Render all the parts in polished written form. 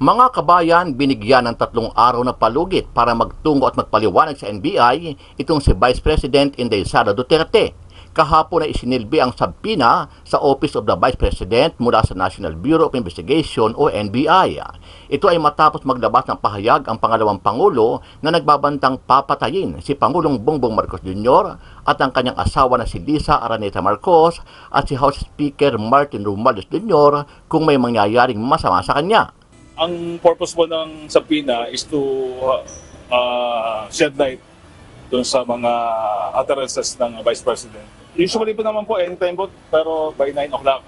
Mga kabayan, binigyan ng 3 araw na palugit para magtungo at magpaliwanag sa NBI itong si Vice President Inday Sara Duterte. Kahapon ay isinilbi ang sabpina sa Office of the Vice President mula sa National Bureau of Investigation o NBI. Ito ay matapos maglabas ng pahayag ang pangalawang Pangulo na nagbabantang papatayin si Pangulong Bongbong Marcos Jr. at ang kanyang asawa na si Liza Araneta Marcos at si House Speaker Martin Romualdez Jr. kung may mangyayaring masama sa kanya. Ang purpose po ng subpoena is to shed light dun sa mga utterances ng Vice President. Usually po naman po, anytime po, pero by 9 o'clock,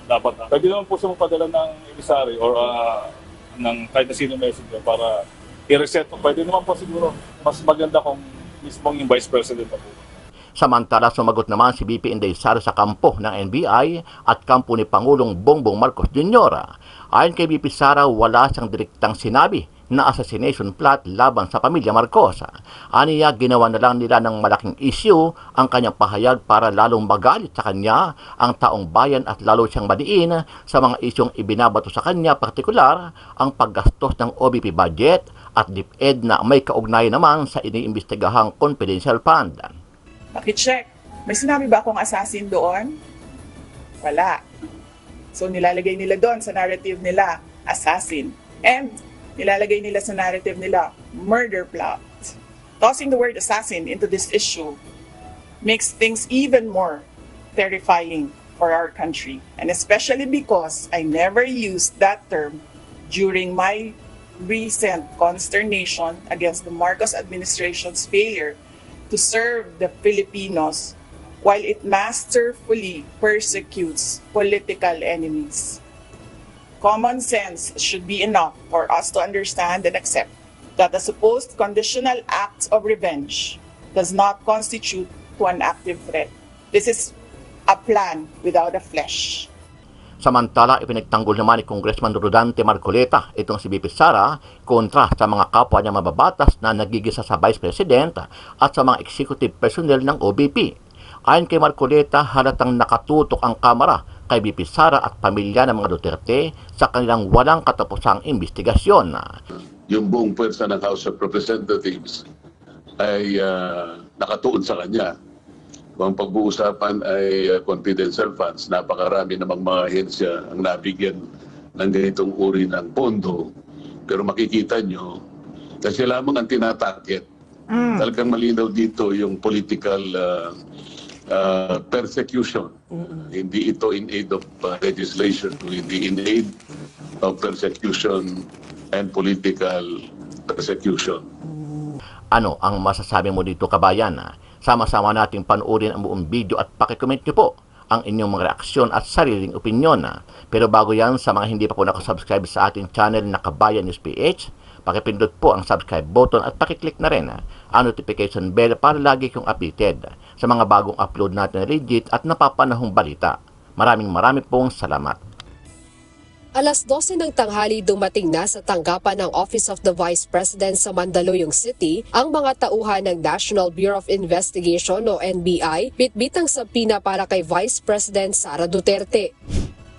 dapat na. Pwede naman po siya mapadala ng emisary or ng kahit na sino messenger para i-reset po. Pwede naman po siguro, mas maganda kung mismong yung Vice President na po. Samantala, sumagot naman si VP Inday Sara sa kampo ng NBI at kampo ni Pangulong Bongbong Marcos Jr. Ayon kay VP Sara, wala siyang direktang sinabi na assassination plot laban sa pamilya Marcos. Aniya, ginawa na lang nila ng malaking issue ang kanyang pahayag para lalong magalit sa kanya ang taong bayan at lalo siyang madiin sa mga isyong ibinabato sa kanya, partikular ang paggastos ng OBP budget at DepEd na may kaugnay naman sa iniimbestigahang confidential fund. Pakicheck. May sinabi ba akong assassin doon? Wala. So nilalagay nila doon sa narrative nila, assassin. And nilalagay nila sa narrative nila, murder plot. Tossing the word assassin into this issue makes things even more terrifying for our country. And especially because I never used that term during my recent consternation against the Marcos administration's failure to serve the Filipinos while it masterfully persecutes political enemies. Common sense should be enough for us to understand and accept that the supposed conditional act of revenge does not constitute to an active threat. This is a plan without a flesh. Samantala, ipinagtanggol naman ni Congressman Rodante Marcoleta itong si VP Sara kontra sa mga kapwa niya mababatas na nagigisa sa Vice President at sa mga executive personnel ng OBP. Ayon kay Marcoleta, halatang nakatutok ang Kamara kay VP Sara at pamilya ng mga Duterte sa kanilang walang katapusang investigasyon. Yung buong pwersa ng House of Representatives ay nakatuon sa kanya. Ang pag-uusapan ay confidential funds. Napakarami namang mga ahensya ang nabigyan ng ganitong uri ng pondo. Pero makikita nyo, kasi lamang ang tinatarget. Talagang malinaw dito yung political persecution. Hindi ito in aid of legislation, hindi in aid of persecution and political persecution. Ano ang masasabi mo dito, kabayan? Sama-sama nating panoorin ang buong video at pakicomment nyo po ang inyong mga reaksyon at sariling opinyon. Pero bago yan, sa mga hindi pa po nakasubscribe sa ating channel na Kabayan News PH, pakipindot po ang subscribe button at pakiclick na rin ang notification bell para lagi kong updated sa mga bagong upload natin na legit at napapanahong balita. Maraming pong salamat. Alas 12 ng tanghali dumating na sa tanggapan ng Office of the Vice President sa Mandaluyong City ang mga tauhan ng National Bureau of Investigation o NBI bitbitang sabpina para kay Vice President Sara Duterte.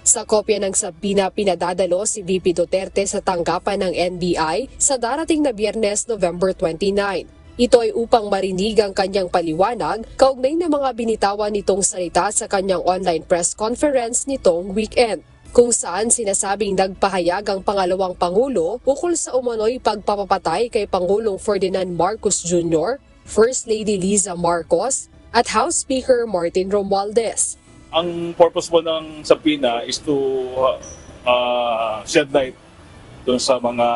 Sa kopya ng sabpina, pinadadalo si VP Duterte sa tanggapan ng NBI sa darating na Biyernes, November 29. Ito ay upang marinig ang kanyang paliwanag kaugnay ng mga binitawan nitong salita sa kanyang online press conference nitong weekend, kung saan sinasabing nagpahayag ang pangalawang Pangulo ukol sa umano'y pagpapapatay kay Pangulong Ferdinand Marcos Jr., First Lady Liza Marcos, at House Speaker Martin Romualdez. Ang purpose po ng subpoena is to shed light dun sa mga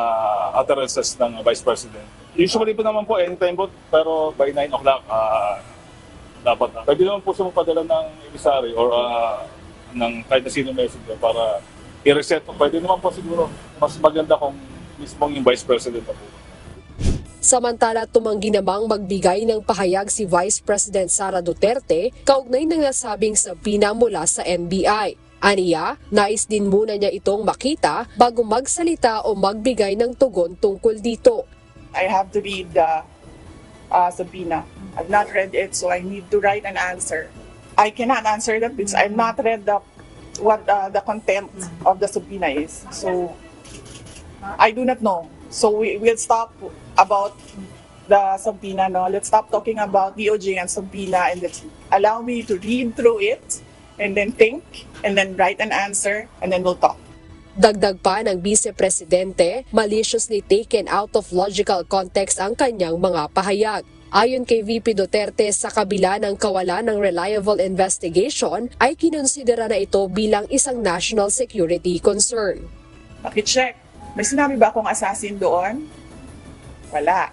utterances ng Vice President. Usually po naman po, anytime po, pero by 9 o'clock, dapat na. Pwede naman po siya mapadala ng emisary or ng kahit na sino messenger para i-reset po. Pwede naman po siguro, mas maganda kung mismong yung Vice President na po. Samantala, tumanggi namang magbigay ng pahayag si Vice President Sara Duterte kaugnay ng nasabing sabpina mula sa NBI. Aniya, nais din muna niya itong makita bago magsalita o magbigay ng tugon tungkol dito. I have to read the subpoena. I've not read it, so I need to write an answer. I cannot answer that because I've not read what the content of the subpoena is. So I do not know. So we'll stop about the subpoena. No, let's stop talking about DOJ and subpoena, and let's allow me to read through it, and then think, and then write an answer, and then we'll talk. Dagdag pa ng Vice Presidente, maliciously taken out of logical context ang kanyang mga pahayag. Ayon kay VP Duterte, sa kabila ng kawalan ng reliable investigation, ay kinonsidera na ito bilang isang national security concern. Pakicheck. May sinabi ba akong assassin doon? Wala.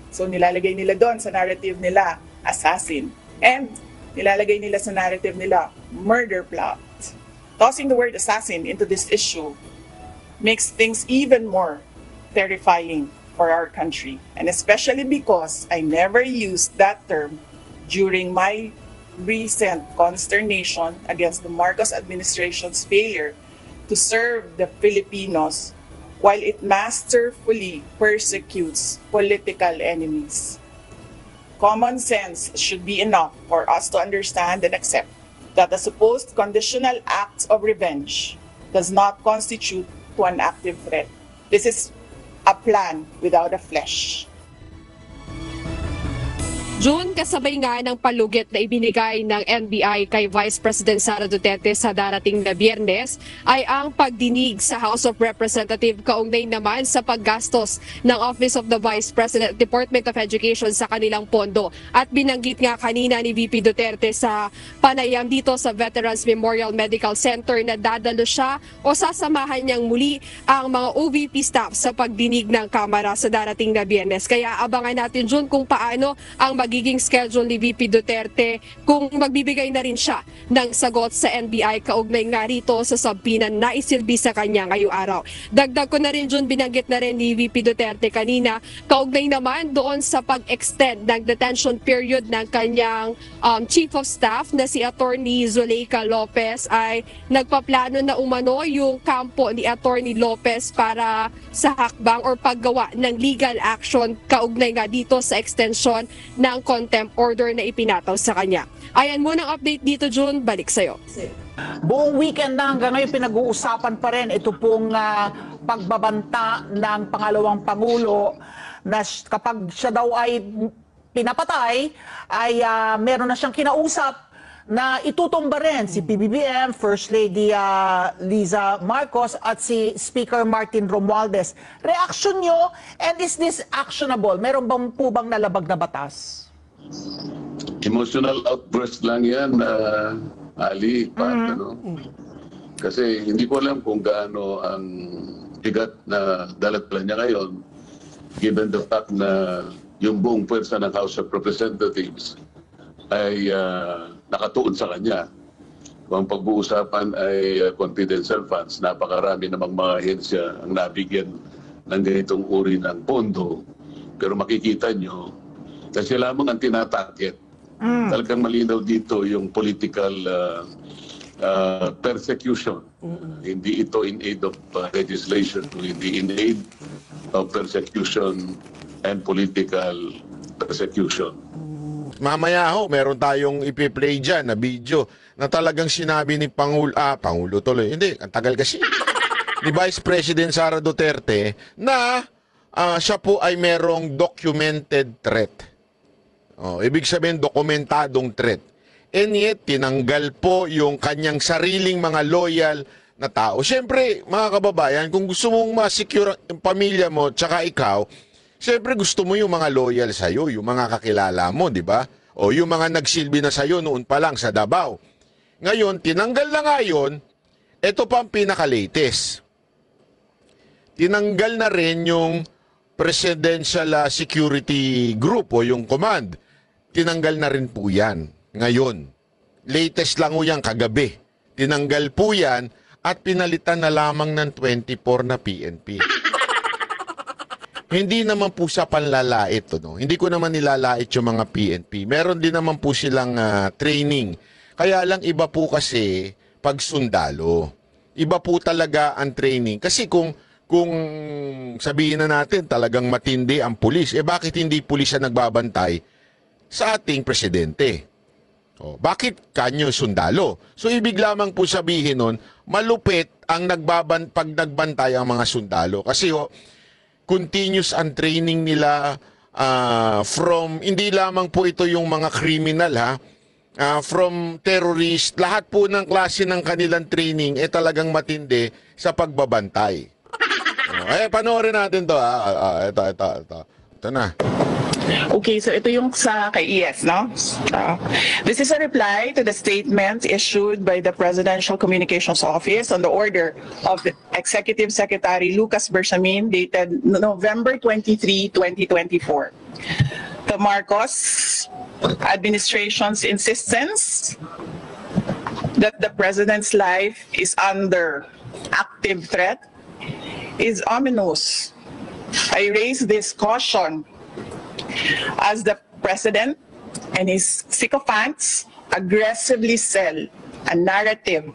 So nilalagay nila doon sa narrative nila, assassin. And nilalagay nila sa narrative nila, murder plot. Tossing the word assassin into this issue makes things even more terrifying for our country. And especially because I never used that term during my recent consternation against the Marcos administration's failure to serve the Filipinos while it masterfully persecutes political enemies. Common sense should be enough for us to understand and accept that the supposed conditional acts of revenge does not constitute to an active threat. This is a plan without a flesh. June, kasabay nga ng palugit na ibinigay ng NBI kay Vice President Sara Duterte sa darating na Biyernes ay ang pagdinig sa House of Representatives kaugnay naman sa paggastos ng Office of the Vice President, Department of Education sa kanilang pondo. At binanggit nga kanina ni VP Duterte sa panayam dito sa Veterans Memorial Medical Center na dadalo siya o sasamahan niyang muli ang mga OVP staff sa pagdinig ng Kamara sa darating na Biyernes. Kaya abangan natin, June, kung paano ang magiging schedule ni VP Duterte kung magbibigay na rin siya ng sagot sa NBI kaugnay nga rito sa subpoena na isilbi sa kanya ngayong araw. Dagdag ko na rin, June, binanggit na rin ni VP Duterte kanina kaugnay naman doon sa pag-extend ng detention period ng kanyang Chief of Staff na si Attorney Zuleika Lopez ay nagpaplano na umano yung kampo ni Attorney Lopez para sa hakbang or paggawa ng legal action kaugnay nga dito sa extension ng contempt order na ipinataw sa kanya. Ayan muna ang update dito, June. Balik sa'yo. Buong weekend na hanggang ngayon pinag-uusapan pa rin ito pong pagbabanta ng pangalawang Pangulo na kapag siya daw ay pinapatay ay meron na siyang kinausap na itutumba rin si PBBM, First Lady Liza Marcos at si Speaker Martin Romualdez. Reaction nyo, and is this actionable? Meron bang po bang nalabag na batas? Emotional outburst lang yan, Ali, Pat, ano? Kasi hindi ko alam kung gaano ang bigat na dalat-dala niya ngayon, given the fact na yung buong pwersa ng House of Representatives ay nakatuon sa kanya. Kung ang pag-uusapan ay confidential funds, napakarami namang mga ahensya ang nabigyan ng ganitong uri ng pondo. Pero makikita nyo, kasi lamang ang tinatarget. Talagang malinaw dito yung political persecution. Hindi ito in aid of legislation, hindi in aid of persecution and political persecution. Mamaya ho, meron tayong ipi-play dyan na video na talagang sinabi ni Pangulo tuloy. Hindi, ang tagal kasi. Ni Vice President Sara Duterte na siya po ay merong documented threat. Ibig sabihin, dokumentadong threat. And yet, tinanggal po yung kanyang sariling mga loyal na tao. Siyempre, mga kababayan, kung gusto mong ma-secure ang pamilya mo tsaka ikaw, siyempre gusto mo yung mga loyal sa'yo, yung mga kakilala mo, di ba? O yung mga nagsilbi na sa'yo noon pa lang sa Davao. Ngayon, tinanggal na nga yun, ito pa ang pinaka-latest. Tinanggal na rin yung Presidential Security Group o yung command. Tinanggal na rin po yan ngayon. Latest lang po yan kagabi. Tinanggal po yan at pinalitan na lamang ng 24 na PNP. Hindi naman po sa panlalait. No? Hindi ko naman nilalait yung mga PNP. Meron din naman po silang training. Kaya lang iba po kasi pag sundalo. Iba po talaga ang training. Kasi kung sabihin na natin talagang matindi ang pulis, bakit hindi pulis ang nagbabantay sa ating presidente? Bakit kanyo sundalo? So ibig lamang po sabihin nun, malupit ang pag nagbantay ang mga sundalo. Kasi continuous ang training nila from, hindi lamang po ito yung mga criminal from terrorist, lahat po ng klase ng kanilang training talagang matindi sa pagbabantay. Panoorin natin to. Ito na. Okay, so ito yung sa kay ES, no? This is a reply to the statement issued by the Presidential Communications Office on the order of the Executive Secretary Lucas Bersamin dated November 23, 2024. The Marcos administration's insistence that the President's life is under active threat is ominous. I raise this caution as the President and his sycophants aggressively sell a narrative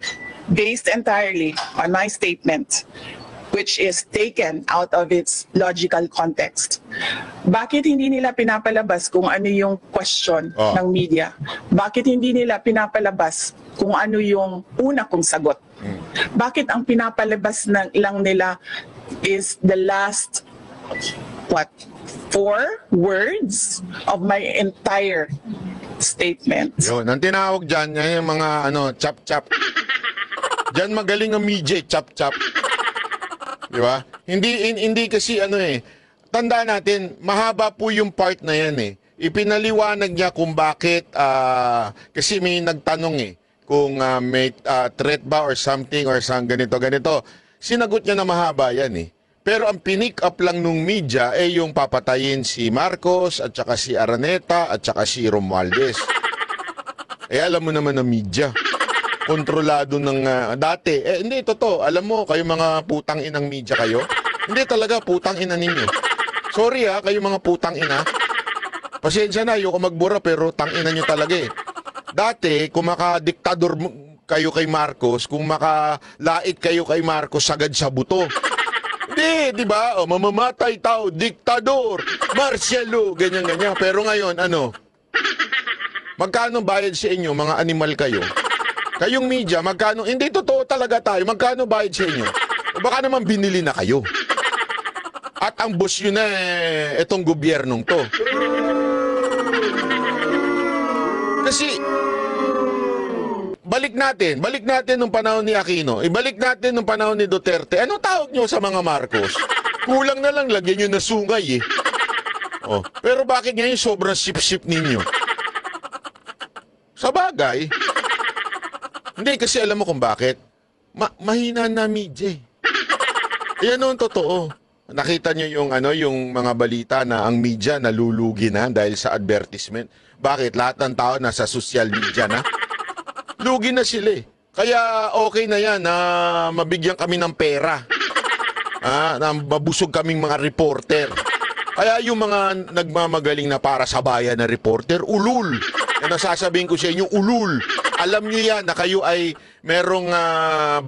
based entirely on my statement, which is taken out of its logical context. Bakit hindi nila pinapalabas kung ano yung question ng media? Bakit hindi nila pinapalabas kung ano yung una kong sagot? Bakit ang pinapalabas lang nila is the last, 4 words of my entire statement? Yun, ang tinawag dyan, yung mga chap-chap. Dyan magaling ang media, chap-chap. Di ba? Hindi kasi tanda natin, mahaba po yung part na yan Ipinaliwanag niya kung bakit, kasi may nagtanong kung may threat ba or something or ganito. Sinagot niya na mahaba yan Pero ang pinick up lang nung media yung papatayin si Marcos at saka si Araneta at saka si Romualdez. Alam mo naman ng media. Kontrolado ng dati. Hindi, totoo. Alam mo, kayo mga putang inang media kayo. Hindi talaga, putang ina ninyo. Sorry kayo mga putang ina. Pasensya na, ayoko magbura pero tang ina nyo talaga Dati, kung makadiktador kayo kay Marcos, kung makalait kayo kay Marcos, sagad sa buto. Hindi, di ba? Mamamatay tao, diktador, martial law, ganyan-ganyan. Pero ngayon, magkano bayad sa inyo, mga animal kayo? Kayong media, magkano, hindi totoo talaga tayo, magkano bayad sa inyo? O baka naman binili na kayo. At ang boss yun itong gobyernong to. Kasi, balik natin nung panahon ni Aquino, ibalik natin nung panahon ni Duterte. Ano tawag nyo sa mga Marcos? Kulang na lang, lagyan nyo na sungay Pero bakit ngayon sobrang sip-sip ninyo? Sa bagay, hindi kasi alam mo kung bakit. Mahina na media Yan ang totoo. Nakita nyo yung mga balita na ang media nalulugi na dahil sa advertisement. Bakit? Lahat ng tao nasa social media na. Lugi na sila Kaya okay na yan na mabigyan kami ng pera. Na mabusog kaming mga reporter. Kaya yung mga nagmamagaling na para sa bayan na reporter, ulul. Yan ang sasabihin ko sa inyo, ulul. Alam nyo yan na kayo ay merong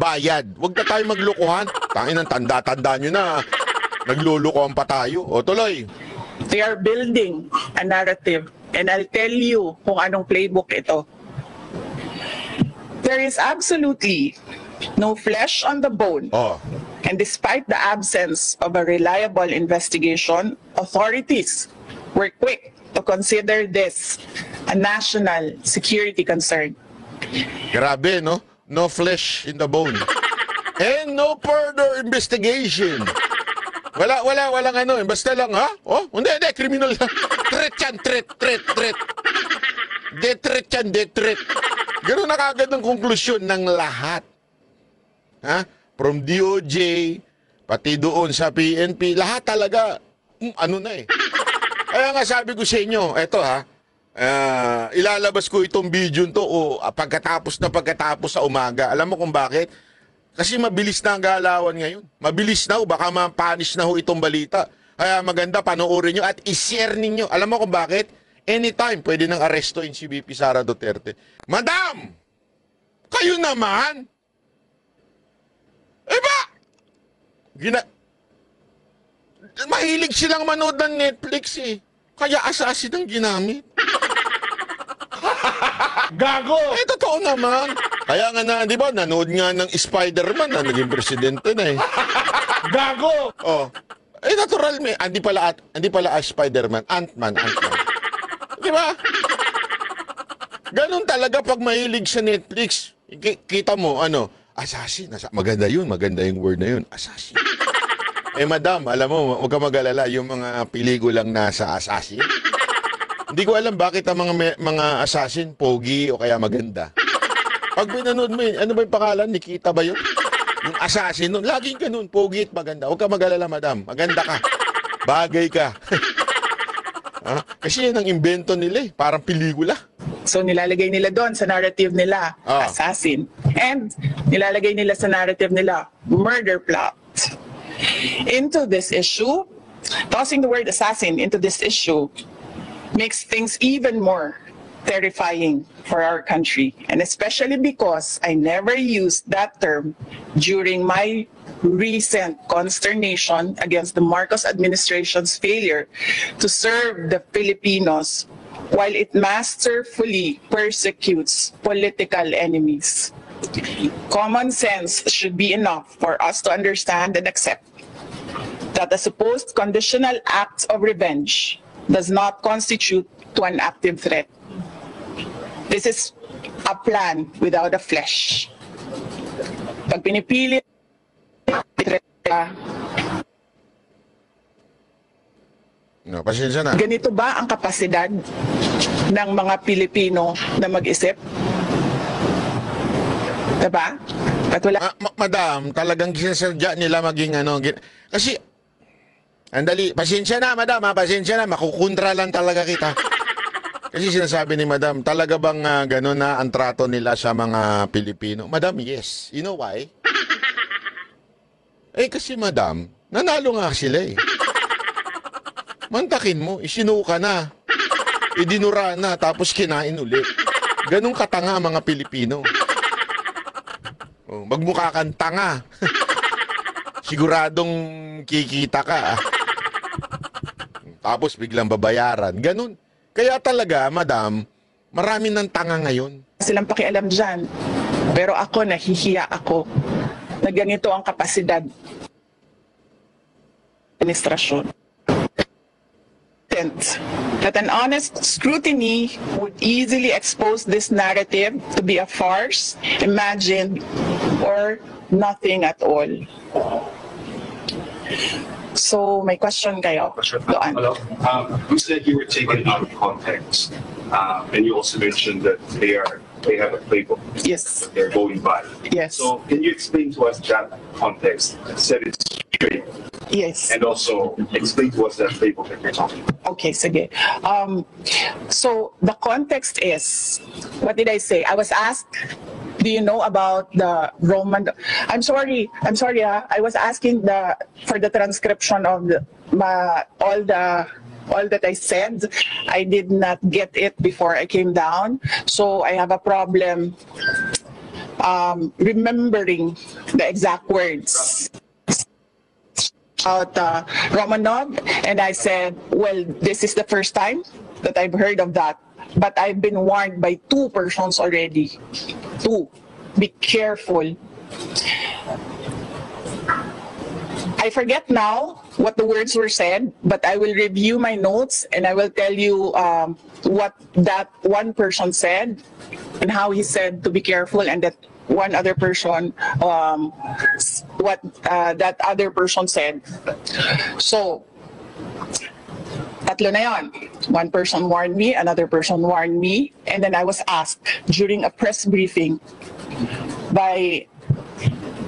bayad. Huwag na tayo maglokohan. Tangin ng tanda-tanda nyo na. Naglulukohan pa tayo. O tuloy. They are building a narrative and I'll tell you kung anong playbook ito. There is absolutely no flesh on the bone. And despite the absence of a reliable investigation, authorities were quick to consider this a national security concern. Grabe, no? No flesh in the bone. And no further investigation. Walang basta lang, hindi, criminal. Threat yan, threat. Death threat. Ganun na kagad ang konklusyon ng lahat. From DOJ, pati doon sa PNP, lahat talaga, Kaya nga sabi ko sa inyo, eto ilalabas ko itong video to pagkatapos sa umaga. Alam mo kung bakit? Kasi mabilis na ang galawan ngayon. Mabilis na baka mapanish na itong balita. Kaya maganda, panoorin nyo at i-share ninyo. Alam mo kung bakit? Anytime, pwede nang arestoin si VP Sara Duterte. Madam! Kayo naman! Mahilig silang manood ng Netflix Kaya assassin ang ginamit. Gago! Totoo naman. Kaya nga na, di ba, nanood nga ng Spider-Man na naging presidente na eh. Gago! Oh. Eh, natural may. Hindi pala Spider-Man. Ant-Man. Di ba? Ganun talaga pag mahilig sa Netflix. Kita mo, assassin. Maganda yun. Maganda yung word na yun. Assassin. Eh, madam, alam mo, huwag ka mag-alala yung mga pelikulang nasa assassin. Hindi ko alam bakit ang mga assassin, pogi o kaya maganda. Pag pinanood mo yun, ano ba yung pangalan? Nikita ba yun? Yung assassin nun. Laging ganun, pogi at maganda. Huwag ka mag-alala, madam. Maganda ka. Bagay ka. Kasi yan ang invento nila eh. Parang pelikula. So nilalagay nila doon sa narrative nila, assassin. And nilalagay nila sa narrative nila, murder plot. Into this issue, tossing the word assassin into this issue makes things even more terrifying for our country, and especially because I never used that term during my recent consternation against the Marcos administration's failure to serve the Filipinos while it masterfully persecutes political enemies. Common sense should be enough for us to understand and accept that the supposed conditional acts of revenge does not constitute to an active threat. This is a plan without a flesh. Pag pinipili, Pasensya na. ganito ba ang kapasidad ng mga Pilipino na mag-isip? Diba? At wala Madam, talagang sinasadya nila maging kasi, andali, pasensya na, madam, pasensya na, makukontra lang talaga kita. Kasi sinasabi ni madam, talaga bang gano'n na ang trato nila sa mga Pilipino? Madam, yes. You know why? Kasi madam, nanalo nga sila eh. Mantakin mo, isinuka na. Idinura na, tapos kinain ulit. Ganong katanga mga Pilipino. Magmukha kang tanga. Siguradong kikita ka. Tapos biglang babayaran. Ganon. Kaya talaga, madam, marami ng tanga ngayon. silang pakialam dyan. Pero ako, nahihiya ako na ganito ang kapasidad administrasyon. That an honest scrutiny would easily expose this narrative to be a farce, imagined, or nothing at all. So, may question kayo. Doon. Hello. You said you were taken out of context, and you also mentioned that they have a playbook Yes. that they're going by. Yes. So, can you explain to us that context? Set it straight, Yes. and also explain to us that playbook that you're talking about. Okay, sige. So, the context is, what did I say? I was asked, do you know about the Roman... I'm sorry, I was asking for the transcription of all that I said. I did not get it before I came down. So I have a problem remembering the exact words about Romanov, and I said, well, this is the first time that I've heard of that, but I've been warned by 2 persons already. 2. Be careful. I forget now what the words were said, but I will review my notes and I will tell you what that one person said and how he said to be careful, and that one other person, what that other person said. So, tatlo na yon. One person warned me, another person warned me, and then I was asked during a press briefing by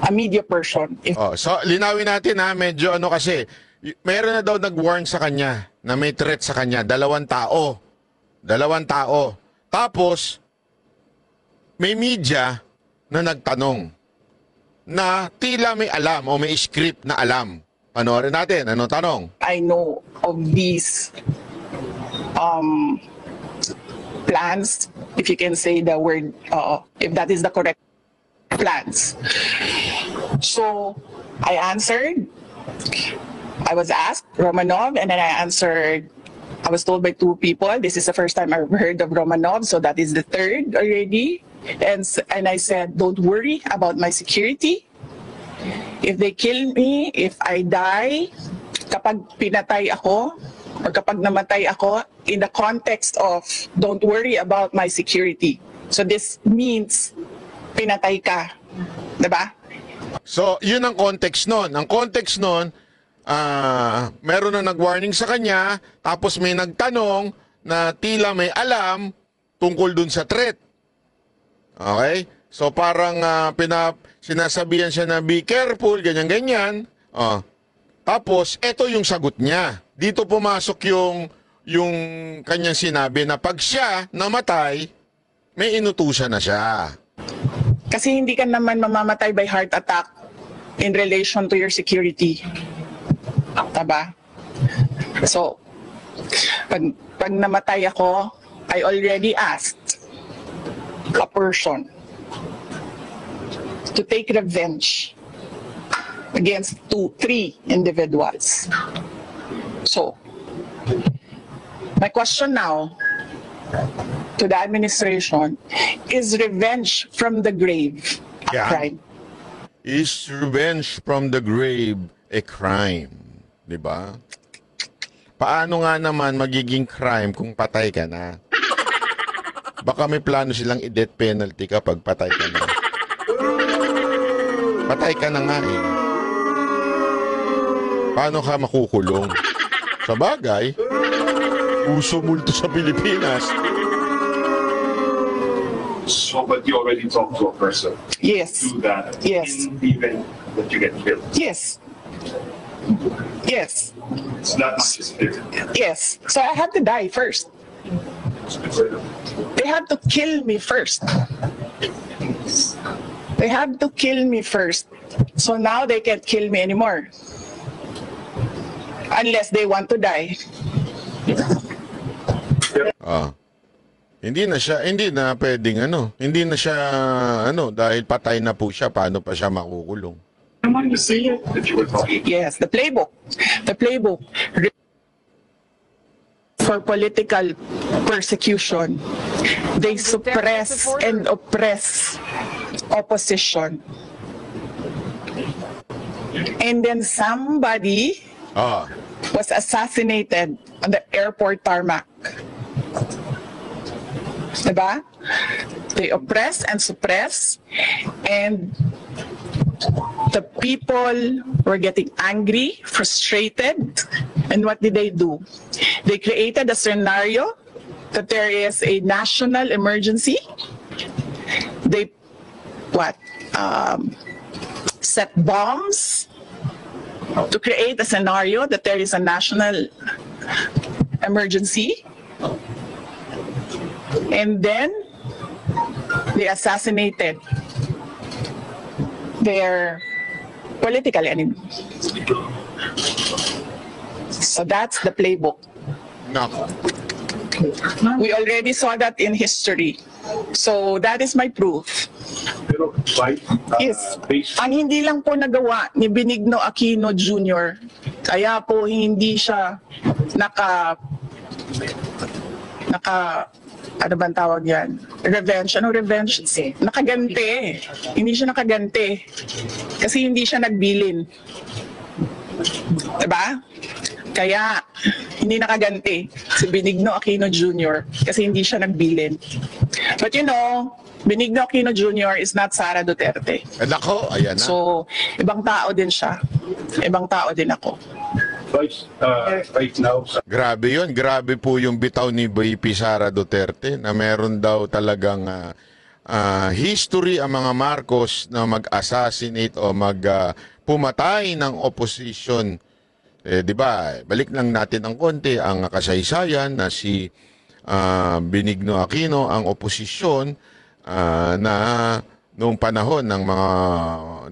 a media person. So, linawin natin medyo kasi, mayroon na daw nag-warn sa kanya na may threat sa kanya, 2 tao. 2 tao. Tapos, may media na nagtanong na tila may alam o may script na alam. Panoorin natin. Ano tanong? I know of these plans, if you can say the word, if that is the correct plans. So I answered. I was asked Romanov, and then I answered. I was told by 2 people. This is the first time I've heard of Romanov, so that is the 3rd already. And I said, don't worry about my security. If they kill me, if I die, kapag pinatay ako, or kapag namatay ako, in the context of don't worry about my security. So this means pinatay ka. Diba? So, yun ang context nun. Ang context nun, meron na nag-warning sa kanya, tapos may nagtanong na tila may alam tungkol dun sa threat. Okay? So, parang sinasabihan siya na be careful, ganyan-ganyan. Tapos, eto yung sagot niya. Dito pumasok yung kanyang sinabi na pag siya namatay, may inutusan na siya. Kasi hindi ka naman mamamatay by heart attack in relation to your security. Diba? So, pag namatay ako, I already asked a person to take revenge against 3 individuals. So, my question now to the administration, is revenge from the grave a crime? Is revenge from the grave a crime? Diba? Paano nga naman magiging crime kung patay ka na? Baka may plano silang i-death penalty kapag patay ka na. Patay ka na nga eh. Paano ka makukulong? Sa bagay, uso multo sa Pilipinas. So, but you already talked to a person. Yes. Do that. Yes. In the event that you get killed. Yes. Yes. It's not much is different. Yes. So I have to die first. They have to kill me first. They have to kill me first. So now they can't kill me anymore. Unless they want to die. Hindi na pwedeng hindi na siya dahil patay na po siya, paano pa siya makukulong? Yes, the playbook. The playbook for political persecution. They suppress and oppress opposition. And then somebody was assassinated on the airport tarmac. Diba? They oppress and suppress, and the people were getting angry, frustrated, and what did they do? They created a scenario that there is a national emergency. They set bombs to create a scenario that there is a national emergency. And then they assassinated their political enemy. So that's the playbook. Nako. We already saw that in history. So that is my proof. Pero Yes. Ang hindi lang po nagawa ni Benigno Aquino Jr., kaya po hindi siya ano bang tawag yan? Revenge. Anong revenge? Nakaganti. Hindi siya nakaganti. Kasi hindi siya nagbilin. Diba? Kaya, hindi nakaganti si Benigno Aquino Jr. kasi hindi siya nagbilin. But you know, Benigno Aquino Jr. is not Sara Duterte. Nako, ayan na. So, ibang tao din siya. Ibang tao din ako. right now, Grabe yun. Grabe po yung bitaw ni VP Sara Duterte na meron daw talagang history ang mga Marcos na mag-assassinate o pumatay ng opposition. Di ba? Balik lang natin ang konti ang kasaysayan na si Benigno Aquino, ang oposisyon na noong panahon ng mga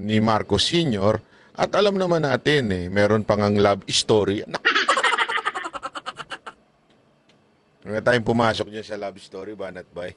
ni Marcos Sr. At alam naman natin, meron pang ang love story. Huwag tayong pumasok dyan sa love story, Banat Bay.